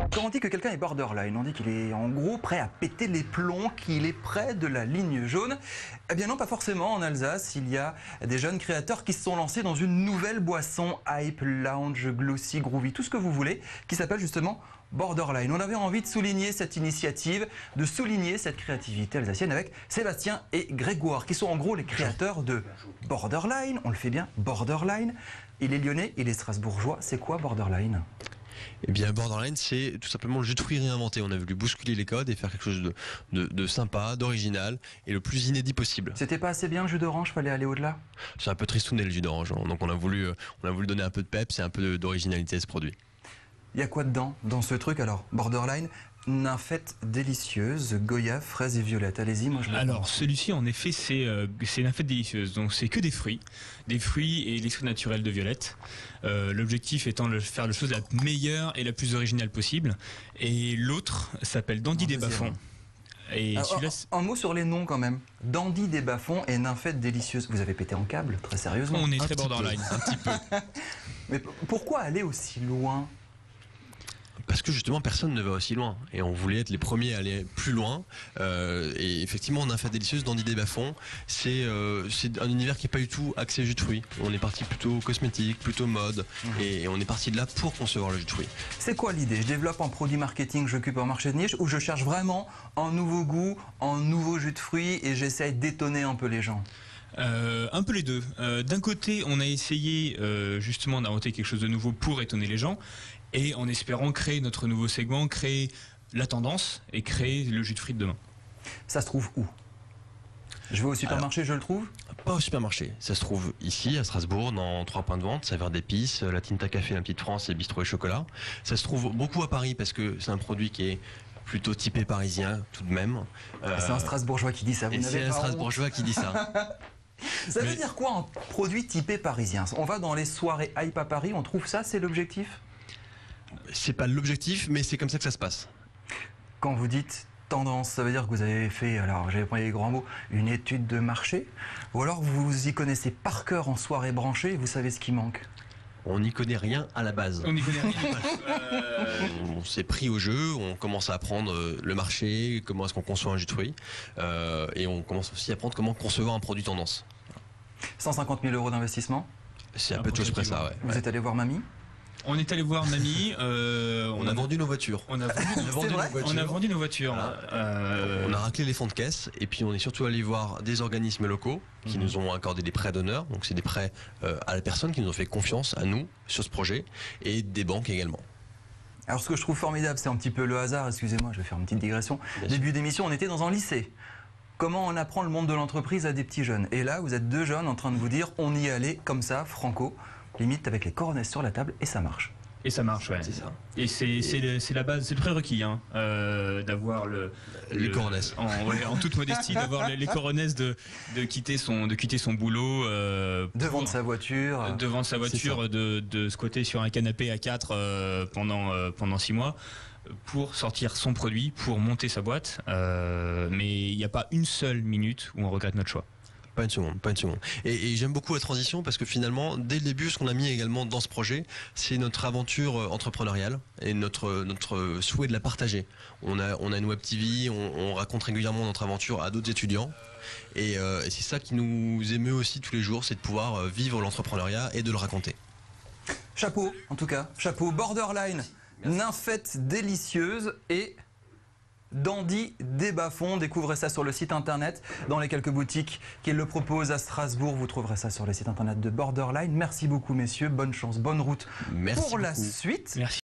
Quand on dit que quelqu'un est borderline, on dit qu'il est en gros prêt à péter les plombs, qu'il est près de la ligne jaune. Eh bien non, pas forcément. En Alsace, il y a des jeunes créateurs qui se sont lancés dans une nouvelle boisson hype, lounge, glossy, groovy, tout ce que vous voulez, qui s'appelle justement Borderline. On avait envie de souligner cette initiative, de souligner cette créativité alsacienne avec Sébastien et Grégoire, qui sont en gros les créateurs de Borderline. On le fait bien, Borderline. Il est lyonnais, il est strasbourgeois. C'est quoi Borderline ? Eh bien, Borderline, c'est tout simplement le jus de fruits réinventé. On a voulu bousculer les codes et faire quelque chose de sympa, d'original et le plus inédit possible. C'était pas assez bien le jus d'orange, fallait aller au-delà ? C'est un peu tristounet le jus d'orange, hein. Donc on a voulu donner un peu de peps et un peu d'originalité à ce produit. Il y a quoi dedans, dans ce truc alors? Borderline, nymphette délicieuse, goya, fraise et violette. Allez-y, moi je me... Alors celui-ci en effet c'est nymphette délicieuse, donc c'est que des fruits et l'extrait naturel de violette. L'objectif étant de faire la chose la meilleure et la plus originale possible. Et l'autre s'appelle Dandy des Bas-Fonds. Et un mot sur les noms quand même. Dandy des Bas-Fonds et nymphette délicieuse. Vous avez pété en câble, très sérieusement. On est très borderline, un petit peu. Mais pourquoi aller aussi loin ? Parce que justement personne ne va aussi loin et on voulait être les premiers à aller plus loin et effectivement Nymphette délicieuse, Dandy des Bas-Fonds, c'est un univers qui n'est pas du tout axé jus de fruits. On est parti plutôt cosmétique, plutôt mode et on est parti de là pour concevoir le jus de fruits. C'est quoi l'idée? Je développe un produit marketing, j'occupe un marché de niche ou je cherche vraiment un nouveau goût, un nouveau jus de fruits et j'essaie d'étonner un peu les gens? Un peu les deux. D'un côté, on a essayé justement d'inventer quelque chose de nouveau pour étonner les gens, et en espérant créer notre nouveau segment, créer la tendance et créer le jus de fruits de demain. Ça se trouve où? Je vais au supermarché, je le trouve? Pas au supermarché. Ça se trouve ici, à Strasbourg, dans 3 points de vente, Saveur d'épices, La Tinta Café, La Petite France et Bistrot et Chocolat. Ça se trouve beaucoup à Paris parce que c'est un produit qui est plutôt typé parisien tout de même. C'est un Strasbourgeois qui dit ça, vous n'avez pas honte. C'est un Strasbourgeois qui dit ça. Ça veut dire quoi un produit typé parisien? On va dans les soirées hype à Paris, on trouve ça, c'est l'objectif? C'est pas l'objectif, mais c'est comme ça que ça se passe. Quand vous dites tendance, ça veut dire que vous avez fait, alors j'avais pris les grands mots, une étude de marché? Ou alors vous y connaissez par cœur en soirée branchée et vous savez ce qui manque? On n'y connaît rien à la base. On n'y connaît rien. On s'est pris au jeu, on commence à apprendre le marché, comment est-ce qu'on conçoit un jus de fruits, et on commence aussi à apprendre comment concevoir un produit tendance. 150 000 € d'investissement? C'est un peu de choses près ça, ouais. Vous êtes allé voir mamie? On est allé voir mamie. On a vendu nos voitures. On a vendu nos voitures. Voilà. On a raclé les fonds de caisse et puis on est surtout allé voir des organismes locaux qui nous ont accordé des prêts d'honneur. Donc c'est des prêts à la personne qui nous ont fait confiance à nous sur ce projet et des banques également. Alors ce que je trouve formidable, c'est un petit peu le hasard. Excusez-moi, je vais faire une petite digression. Début d'émission, on était dans un lycée. Comment on apprend le monde de l'entreprise à des petits jeunes? Et là, vous êtes deux jeunes en train de vous dire, on y allait comme ça, franco, limite avec les coronesses sur la table, et ça marche. Et ça marche, ouais. C'est ça. Et c'est la base, c'est le prérequis, hein, d'avoir les coronesses. En toute modestie, d'avoir les coronesses de quitter son boulot. Devant sa voiture. Devant sa voiture, de squatter sur un canapé à 4 pendant 6 mois. Pour sortir son produit, pour monter sa boîte, mais il n'y a pas une seule minute où on regrette notre choix. Pas une seconde, pas une seconde. Et j'aime beaucoup la transition parce que finalement, dès le début, ce qu'on a mis également dans ce projet, c'est notre aventure entrepreneuriale et notre souhait de la partager. On a une web TV, on raconte régulièrement notre aventure à d'autres étudiants. Et c'est ça qui nous émeut aussi tous les jours, c'est de pouvoir vivre l'entrepreneuriat et de le raconter. Chapeau, en tout cas. Chapeau. Borderline, nymphette délicieuse et Dandy des Bas-Fonds. Découvrez ça sur le site internet, dans les quelques boutiques qui le proposent à Strasbourg. Vous trouverez ça sur le site internet de Borderline. Merci beaucoup, messieurs. Bonne chance, bonne route pour la suite. Merci.